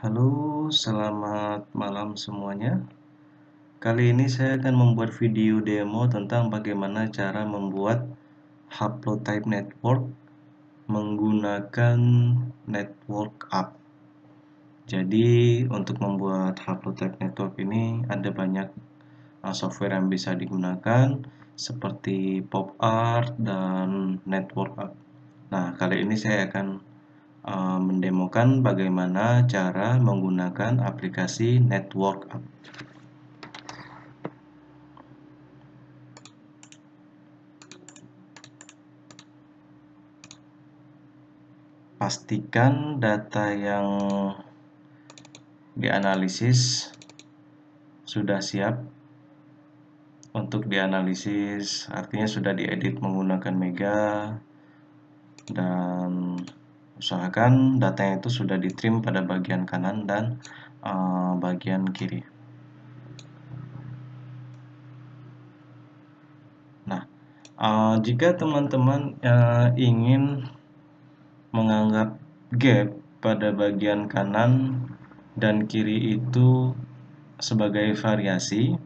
Halo, selamat malam semuanya. Kali ini saya akan membuat video demo tentang bagaimana cara membuat Haplotype Network menggunakan Network App. Jadi, untuk membuat Haplotype Network ini ada banyak software yang bisa digunakan seperti PopArt dan Network App. Nah, kali ini saya akan mendemokan bagaimana cara menggunakan aplikasi Network App. Pastikan data yang dianalisis sudah siap untuk dianalisis, artinya sudah diedit menggunakan Mega, dan usahakan datanya itu sudah ditrim pada bagian kanan dan bagian kiri. Nah, jika teman-teman ingin menganggap gap pada bagian kanan dan kiri itu sebagai variasi,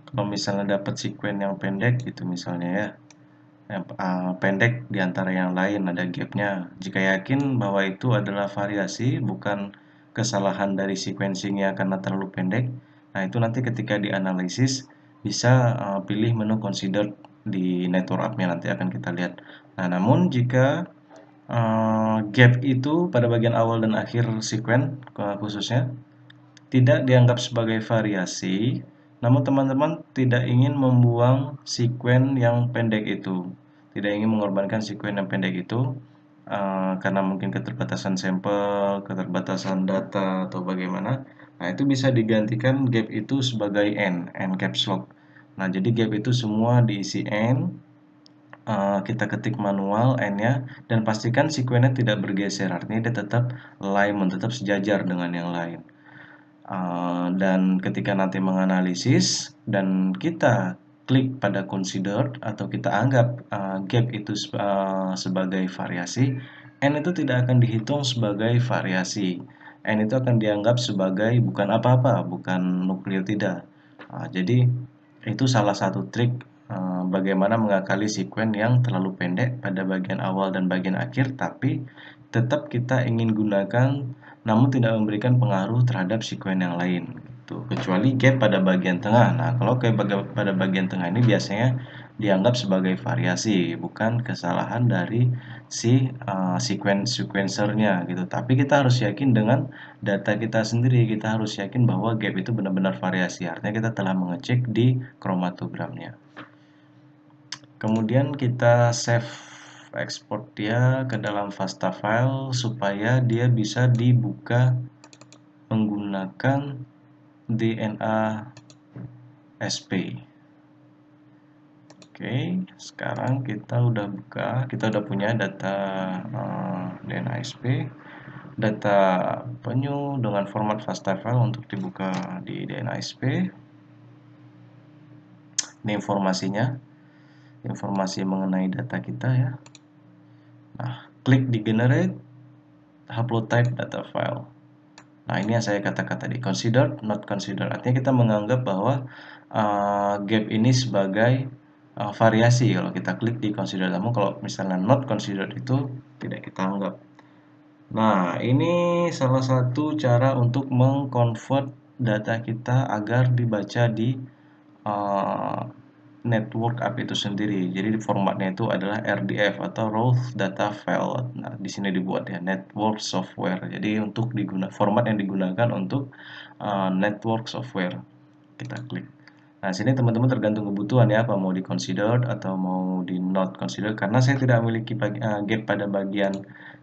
kalau misalnya dapat sekuen yang pendek gitu misalnya ya, yang pendek di antara yang lain ada gapnya, jika yakin bahwa itu adalah variasi bukan kesalahan dari sequencingnya karena terlalu pendek, nah itu nanti ketika dianalisis bisa pilih menu consider di network app-nya, nanti akan kita lihat. Nah, namun jika gap itu pada bagian awal dan akhir sekuen khususnya tidak dianggap sebagai variasi, namun teman-teman tidak ingin membuang sekuen yang pendek itu, tidak ingin mengorbankan sekuen yang pendek itu karena mungkin keterbatasan sampel, keterbatasan data atau bagaimana. Nah, itu bisa digantikan gap itu sebagai n caps lock. Nah, jadi gap itu semua diisi n, kita ketik manual n-nya dan pastikan sekuennya tidak bergeser, artinya dia tetap alignment, tetap sejajar dengan yang lain. Dan ketika nanti menganalisis dan kita klik pada consider atau kita anggap gap itu sebagai variasi, n itu tidak akan dihitung sebagai variasi. N itu akan dianggap sebagai bukan apa-apa, bukan nukleotida. Jadi itu salah satu trik bagaimana mengakali sekuen yang terlalu pendek pada bagian awal dan bagian akhir, tapi tetap kita ingin gunakan namun tidak memberikan pengaruh terhadap sekuen yang lain gitu. Kecuali gap pada bagian tengah. Nah, kalau kayak pada bagian tengah ini biasanya dianggap sebagai variasi, bukan kesalahan dari si sequencernya gitu. Tapi kita harus yakin dengan data kita sendiri, kita harus yakin bahwa gap itu benar-benar variasi. Artinya kita telah mengecek di kromatogramnya. Kemudian kita save export dia ke dalam FASTA file supaya dia bisa dibuka menggunakan DNA SP. Oke, sekarang kita udah buka, kita udah punya data DNA SP, data penyu dengan format FASTA file untuk dibuka di DNA SP. Ini informasinya, informasi mengenai data kita ya. Nah, klik di generate haplotype data file. Nah, ini yang saya katakan tadi, considered, not considered. Artinya kita menganggap bahwa gap ini sebagai variasi kalau kita klik di consider. Namun kalau misalnya not considered itu tidak kita anggap. Nah, ini salah satu cara untuk mengconvert data kita agar dibaca di network app itu sendiri. Jadi formatnya itu adalah RDF atau raw data file. Nah, di sini dibuat ya network software. Jadi untuk format yang digunakan untuk network software. Kita klik. Nah, sini teman-teman tergantung kebutuhan ya, apa mau di considered atau mau di not considered. Karena saya tidak memiliki gap pada bagian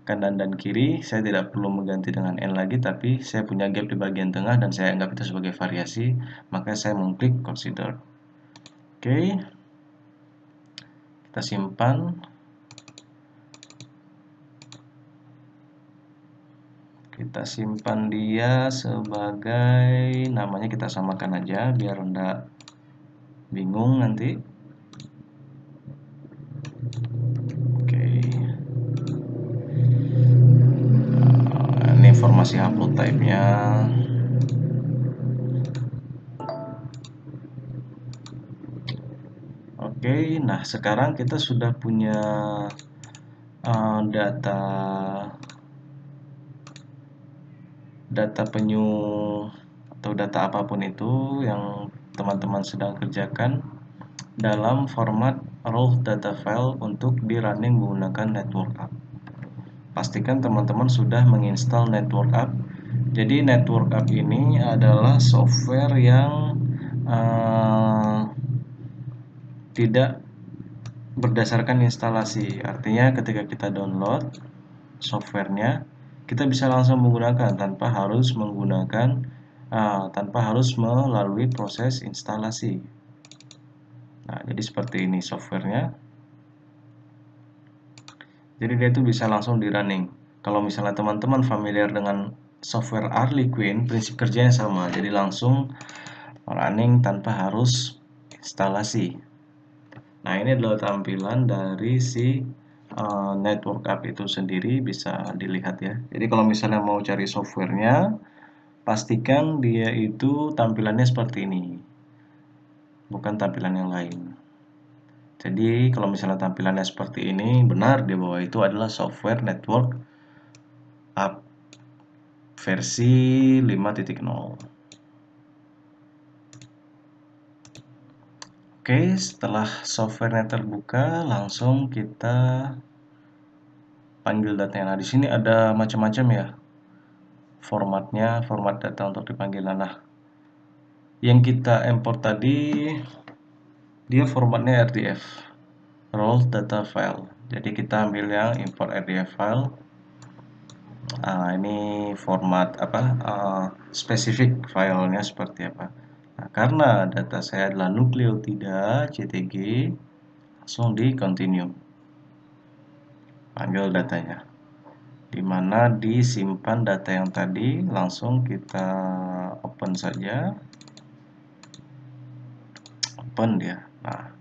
kanan dan kiri, saya tidak perlu mengganti dengan n lagi, tapi saya punya gap di bagian tengah dan saya anggap itu sebagai variasi, maka saya mengklik considered. Oke, kita simpan. Kita simpan dia sebagai, namanya kita samakan aja biar enggak bingung nanti. Oke. Ini informasi haplotype-nya. Oke, nah sekarang kita sudah punya data penyu atau data apapun itu yang teman-teman sedang kerjakan dalam format raw data file untuk di running menggunakan Network App. Pastikan teman-teman sudah menginstal Network App. Jadi Network App ini adalah software yang tidak berdasarkan instalasi. Artinya ketika kita download softwarenya, kita bisa langsung menggunakan tanpa harus melalui proses instalasi. Nah, jadi seperti ini softwarenya. Jadi dia itu bisa langsung di running. Kalau misalnya teman-teman familiar dengan software Harlequin, prinsip kerjanya sama. Jadi langsung running tanpa harus instalasi. Nah, ini adalah tampilan dari si Network App itu sendiri, bisa dilihat ya. Jadi kalau misalnya mau cari softwarenya, pastikan dia itu tampilannya seperti ini, bukan tampilan yang lain. Jadi kalau misalnya tampilannya seperti ini, benar di bawah itu adalah software Network App versi 5.0. Oke, setelah softwarenya terbuka, langsung kita panggil datanya. Nah, di sini ada macam-macam ya formatnya, format data untuk dipanggil. Nah, yang kita import tadi dia formatnya RDF, raw data file. Jadi kita ambil yang import RDF file. Ini format spesifik filenya seperti apa. Nah, karena data saya adalah nukleotida CTG, langsung di continue. Panggil datanya. Dimana disimpan data yang tadi, langsung kita open saja. Open dia. Nah,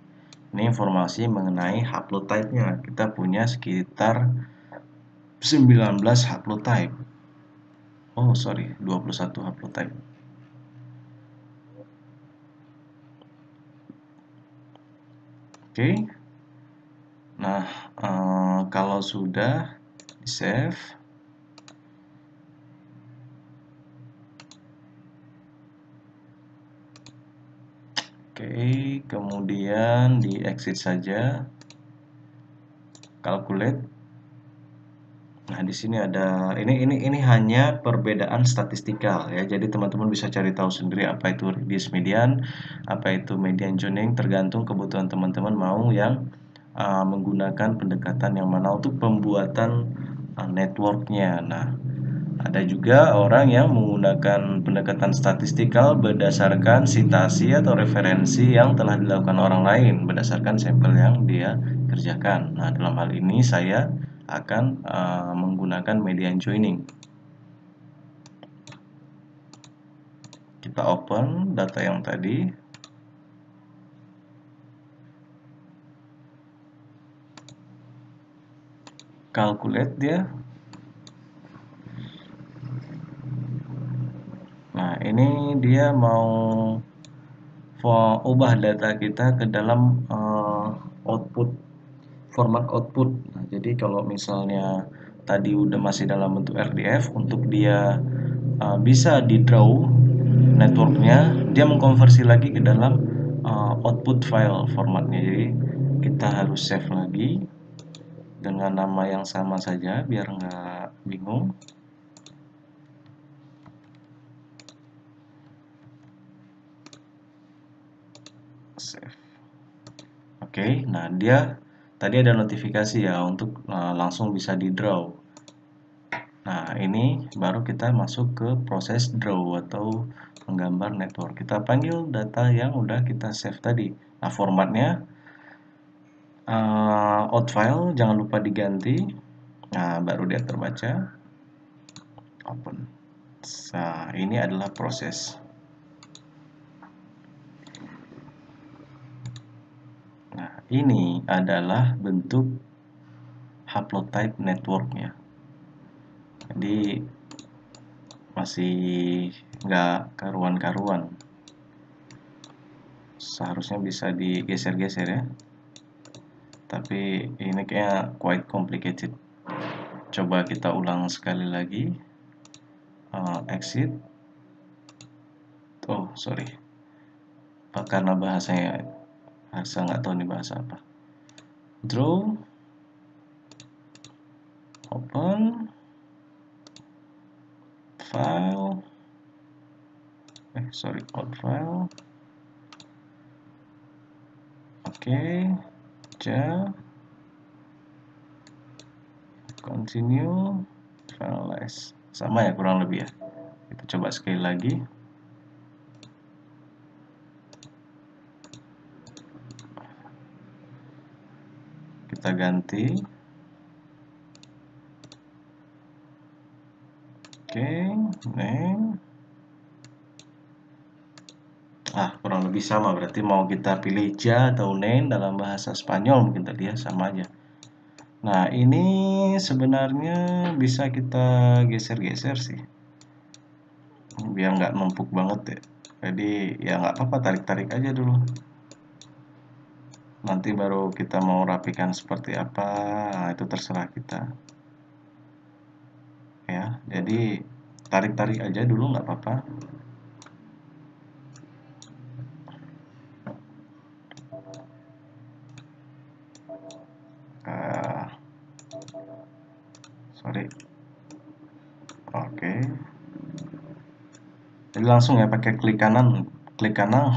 ini informasi mengenai haplotype-nya. Kita punya sekitar 19 haplotype. Oh, sorry, 21 haplotype. Oke. Nah, kalau sudah di-save, oke, kemudian di-exit saja. Calculate. Nah, di sini ada ini hanya perbedaan statistikal ya. Jadi teman-teman bisa cari tahu sendiri apa itu radius median, apa itu median joining, tergantung kebutuhan teman-teman mau yang menggunakan pendekatan yang mana untuk pembuatan networknya. Nah, ada juga orang yang menggunakan pendekatan statistikal berdasarkan citasi atau referensi yang telah dilakukan orang lain berdasarkan sampel yang dia kerjakan. Nah, dalam hal ini saya akan menggunakan median joining. Kita open data yang tadi. Calculate dia. Nah, ini dia mau ubah data kita ke dalam format output. Nah, jadi kalau misalnya tadi udah masih dalam bentuk RDF, untuk dia bisa di draw networknya, dia mengkonversi lagi ke dalam output file formatnya. Jadi kita harus save lagi dengan nama yang sama saja biar nggak bingung. Save. Oke, nah dia tadi ada notifikasi ya untuk langsung bisa di draw. Nah, ini baru kita masuk ke proses draw atau menggambar network. Kita panggil data yang udah kita save tadi. Nah, formatnya out file jangan lupa diganti. Nah, baru dia terbaca. Open. Nah, ini adalah proses. Nah, ini adalah bentuk haplotype networknya. Jadi masih nggak karuan-karuan. Seharusnya bisa digeser-geser ya, tapi ini kayak quite complicated. Coba kita ulang sekali lagi. Exit. Oh sorry, karena bahasanya nggak tahu nih bahasa apa. Draw, open, file, sorry, out file. Oke, continue, finalize. Sama ya kurang lebih ya. Kita coba sekali lagi. Kita ganti. Oke, name. Kurang lebih sama, berarti mau kita pilih ja atau nen dalam bahasa Spanyol mungkin tadi ya, sama aja. Nah, ini sebenarnya bisa kita geser-geser sih, biar nggak numpuk banget ya. Jadi ya nggak apa-apa, tarik-tarik aja dulu. Nanti baru kita mau rapikan seperti apa, itu terserah kita. Ya, jadi tarik-tarik aja dulu nggak apa-apa. Sorry. Oke. Jadi langsung ya pakai klik kanan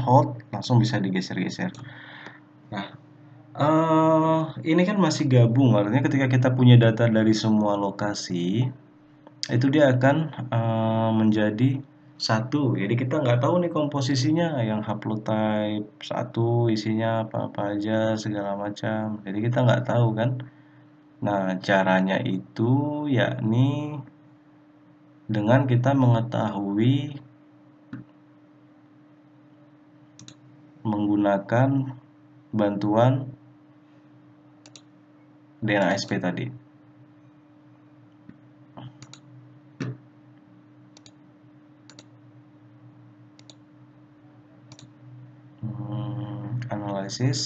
hold, langsung bisa digeser-geser. Nah, ini kan masih gabung, artinya ketika kita punya data dari semua lokasi, itu dia akan menjadi satu. Jadi kita nggak tahu nih komposisinya, yang haplotype 1 isinya apa-apa aja segala macam. Jadi kita nggak tahu kan. Nah, caranya itu yakni dengan kita mengetahui menggunakan bantuan DNASP tadi. Analysis,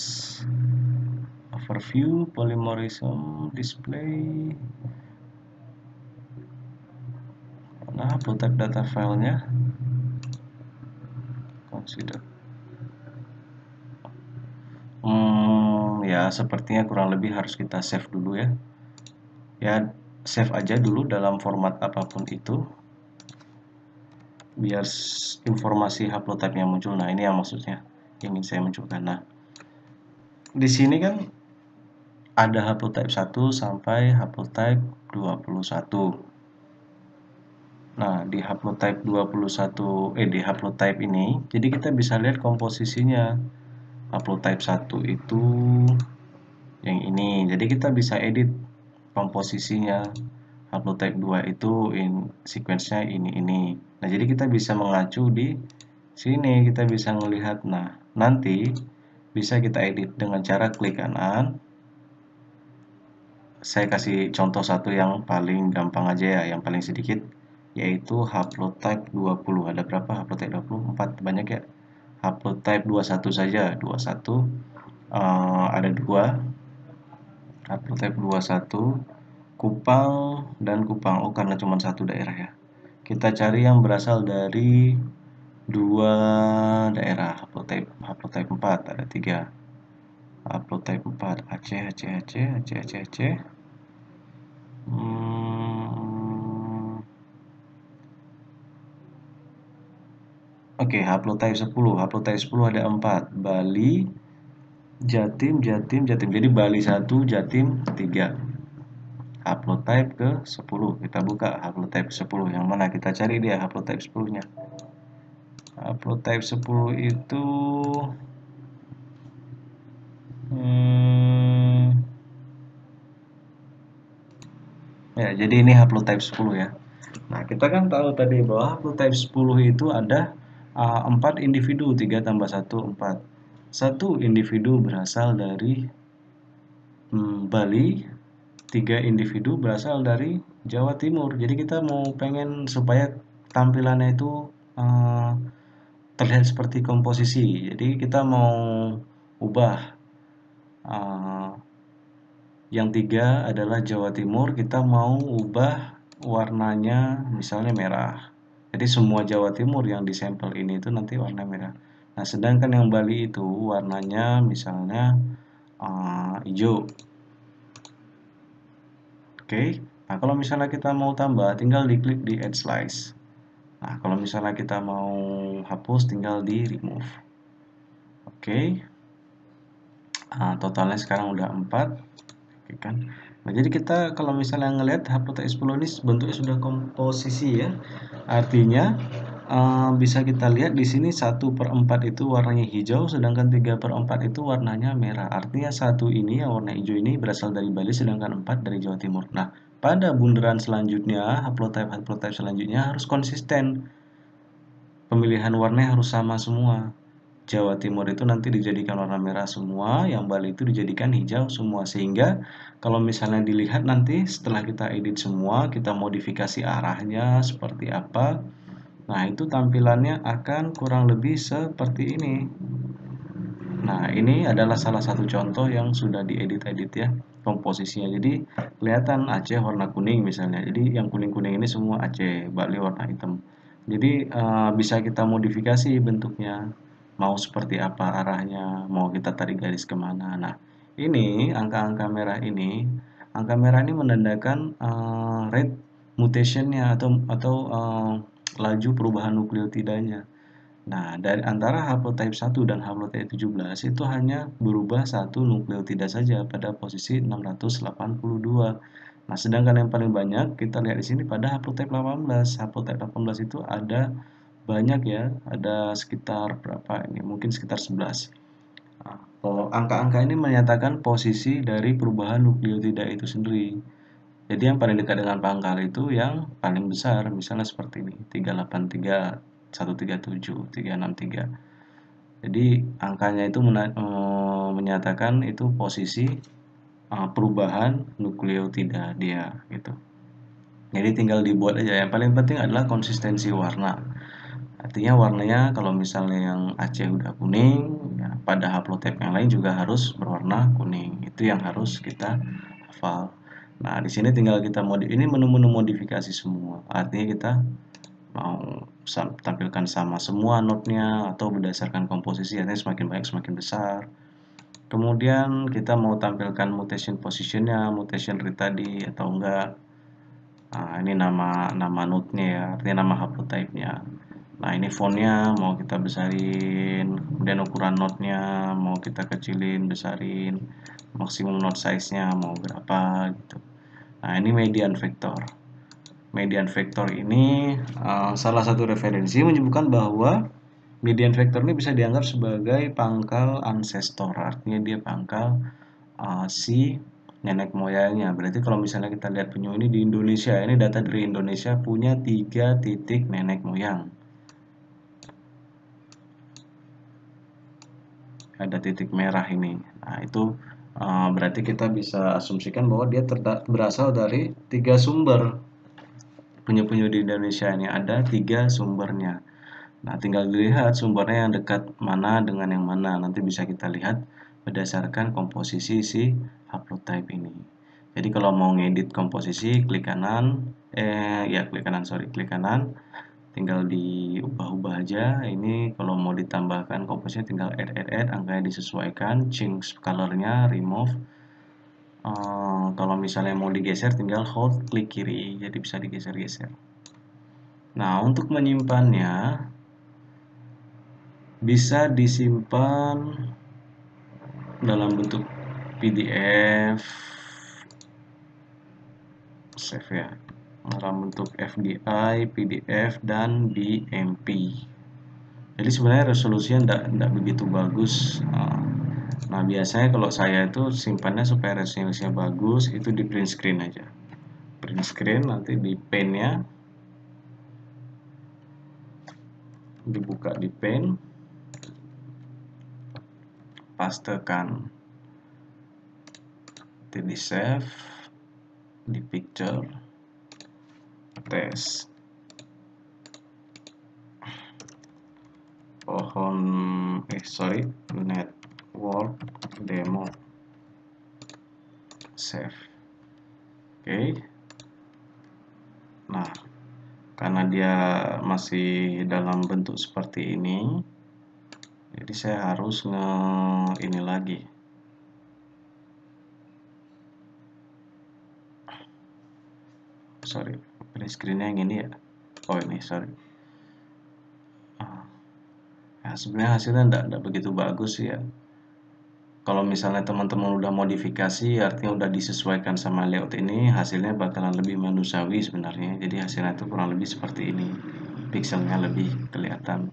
overview, polymorphism, display. Nah, haplotype data filenya. Consider. Ya sepertinya kurang lebih harus kita save dulu ya. Ya save aja dulu dalam format apapun itu, biar informasi haplotype-nya muncul. Nah ini yang maksudnya ingin saya munculkan. Nah di sini kan ada haplotype 1 sampai haplotype 21. Nah, di haplotype 21 di haplotype ini, jadi kita bisa lihat komposisinya. Haplotype 1 itu yang ini. Jadi kita bisa edit komposisinya. Haplotype 2 itu sequence-nya ini. Nah, jadi kita bisa mengacu di sini, kita bisa melihat. Nah, nanti bisa kita edit dengan cara klik kanan. Saya kasih contoh satu yang paling gampang aja ya, yang paling sedikit, yaitu haplotype 20. Ada berapa haplotype 20? 4, banyak ya. Haplotype 21 saja, 21 ada 2. Haplotype 21 Kupang dan Kupang. Oh, karena cuma satu daerah ya. Kita cari yang berasal dari 2 daerah. Haplotype 4 ada 3. Haplotype 4 Aceh, Aceh, Aceh, Aceh, Aceh, Aceh. Oke, haplotype 10. Haplotype 10 ada 4. Bali, Jatim, Jatim, Jatim. Jadi Bali 1, Jatim 3. Haplotype ke 10. Kita buka haplotype 10. Yang mana? Kita cari dia haplotype 10-nya. Haplotype 10 itu ya, jadi ini haplotype 10 ya. Nah, kita kan tahu tadi bahwa haplotype 10 itu ada 4 individu, 3 tambah 1, 4. 1 individu berasal dari Bali, 3 individu berasal dari Jawa Timur. Jadi kita mau pengen supaya tampilannya itu terlihat seperti komposisi. Jadi kita mau ubah yang 3 adalah Jawa Timur, kita mau ubah warnanya misalnya merah. Jadi semua Jawa Timur yang di sampel ini itu nanti warna merah. Nah, sedangkan yang Bali itu warnanya misalnya hijau. Oke. Nah, kalau misalnya kita mau tambah, tinggal diklik di Add Slice. Nah, kalau misalnya kita mau hapus, tinggal di Remove. Oke. Totalnya sekarang udah 4. Oke kan? Nah, jadi kita kalau misalnya ngelihat haplotype 10 ini bentuknya sudah komposisi ya. Artinya bisa kita lihat di sini 1/4 itu warnanya hijau, sedangkan 3/4 itu warnanya merah. Artinya 1 ini yang warna hijau ini berasal dari Bali, sedangkan 4 dari Jawa Timur. Nah, pada bundaran selanjutnya, haplotype selanjutnya harus konsisten. Pemilihan warnanya harus sama semua. Jawa Timur itu nanti dijadikan warna merah semua, yang Bali itu dijadikan hijau semua. Sehingga kalau misalnya dilihat nanti setelah kita edit semua, kita modifikasi arahnya seperti apa. Nah, itu tampilannya akan kurang lebih seperti ini. Nah, ini adalah salah satu contoh yang sudah diedit-edit ya, komposisinya. Jadi, kelihatan Aceh warna kuning misalnya. Jadi, yang kuning-kuning ini semua Aceh, Bali warna hitam. Jadi, bisa kita modifikasi bentuknya. Mau seperti apa arahnya, mau kita tarik garis kemana. Nah, ini angka-angka merah ini, angka merah ini menandakan rate mutationnya atau laju perubahan nukleotidanya. Nah, dari antara haplotype 1 dan haplotype 17 itu hanya berubah satu nukleotida saja pada posisi 682. Nah, sedangkan yang paling banyak kita lihat di sini pada haplotype 18. Haplotype 18 itu ada banyak ya, ada sekitar berapa ini? Mungkin sekitar 11. Nah, angka-angka ini menyatakan posisi dari perubahan nukleotida itu sendiri. Jadi yang paling dekat dengan pangkal itu yang paling besar, misalnya seperti ini, 383, 137, 363. Jadi angkanya itu menyatakan itu posisi perubahan nukleotida dia gitu. Jadi tinggal dibuat aja. Yang paling penting adalah konsistensi warna. Artinya warnanya kalau misalnya yang Aceh udah kuning, ya pada haplotype yang lain juga harus berwarna kuning. Itu yang harus kita hafal. Nah, di sini tinggal kita ini menu-menu modifikasi semua. Artinya kita mau tampilkan sama semua node-nya atau berdasarkan komposisi, artinya semakin banyak semakin besar. Kemudian kita mau tampilkan mutation positionnya, mutation rate tadi atau enggak. Nah, ini nama node-nya ya, artinya nama haplotype-nya. Nah, ini fontnya mau kita besarin, kemudian ukuran node-nya mau kita kecilin, besarin, maksimum node size-nya mau berapa gitu. Nah, ini median vector. Median vector ini salah satu referensi menyebutkan bahwa median vector ini bisa dianggap sebagai pangkal ancestor, artinya dia pangkal si nenek moyangnya. Berarti kalau misalnya kita lihat penyu ini di Indonesia, ini data dari Indonesia punya 3 titik nenek moyang. Ada titik merah ini. Nah, itu berarti kita bisa asumsikan bahwa dia berasal dari 3 sumber. Penyu-penyu di Indonesia ini ada 3 sumbernya. Nah, tinggal dilihat sumbernya yang dekat mana dengan yang mana. Nanti bisa kita lihat berdasarkan komposisi si haplotype ini. Jadi kalau mau ngedit komposisi, klik kanan, klik kanan, tinggal diubah-ubah aja. Ini kalau mau ditambahkan komposisinya tinggal add, angkanya disesuaikan, change colornya, remove. Kalau misalnya mau digeser, tinggal hold, klik kiri, jadi bisa digeser-geser. Nah, untuk menyimpannya, bisa disimpan dalam bentuk PDF, save ya, dalam bentuk FDI, PDF, dan BMP. Jadi sebenarnya resolusinya tidak begitu bagus. Nah, biasanya kalau saya itu simpannya supaya resolusinya bagus, itu di print screen aja. Print screen, nanti di pen-nya dibuka di pen, pastekan, nanti di save, di picture, tes. network demo save. Oke. Nah, karena dia masih dalam bentuk seperti ini, jadi saya harus ini lagi. Sorry, print screen-nya yang ini ya. Oh ini, sorry. Ya, sebenarnya hasilnya enggak begitu bagus sih ya. Kalau misalnya teman-teman udah modifikasi, artinya udah disesuaikan sama layout ini, hasilnya bakalan lebih manusiawi sebenarnya. Jadi hasilnya itu kurang lebih seperti ini. Pixelnya lebih kelihatan.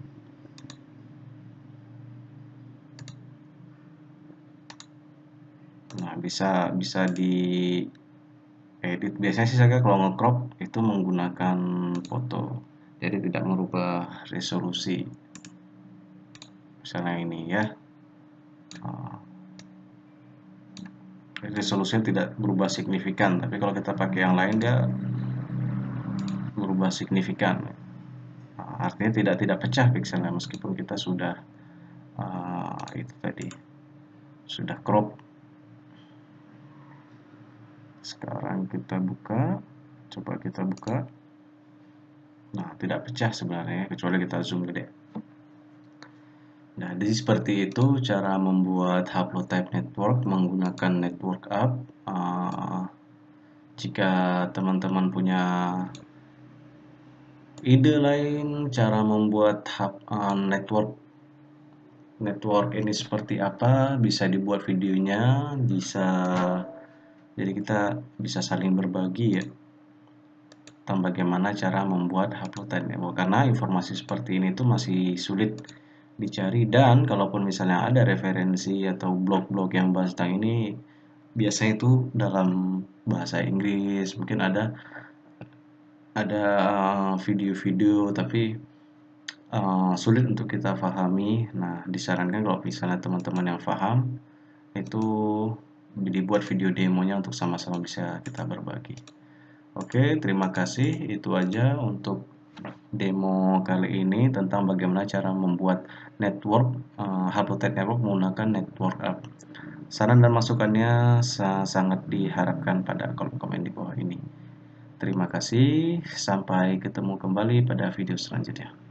Nah, bisa di edit. Biasanya sih saya kalau nge-crop itu menggunakan foto. Jadi tidak merubah resolusi. Misalnya ini ya. Resolusinya tidak berubah signifikan, tapi kalau kita pakai yang lain dia berubah signifikan. Artinya tidak pecah pixelnya meskipun kita sudah itu tadi sudah crop. Sekarang kita buka, coba kita buka. Nah, tidak pecah sebenarnya kecuali kita zoom gede. Nah, jadi seperti itu cara membuat haplotype network menggunakan network app. Jika teman-teman punya ide lain cara membuat network ini seperti apa, bisa dibuat videonya, jadi kita bisa saling berbagi ya tentang bagaimana cara membuat haplotype network, karena informasi seperti ini tuh masih sulit dicari, dan kalaupun misalnya ada referensi atau blog-blog yang bahas tentang ini biasanya itu dalam bahasa Inggris, mungkin ada video-video tapi sulit untuk kita pahami. Nah, disarankan kalau misalnya teman-teman yang paham itu dibuat video demonya untuk sama-sama bisa kita berbagi. Oke, terima kasih. Itu aja untuk demo kali ini tentang bagaimana cara membuat network haplotype network menggunakan network app. Saran dan masukannya sangat diharapkan pada kolom komen di bawah ini. Terima kasih, sampai ketemu kembali pada video selanjutnya.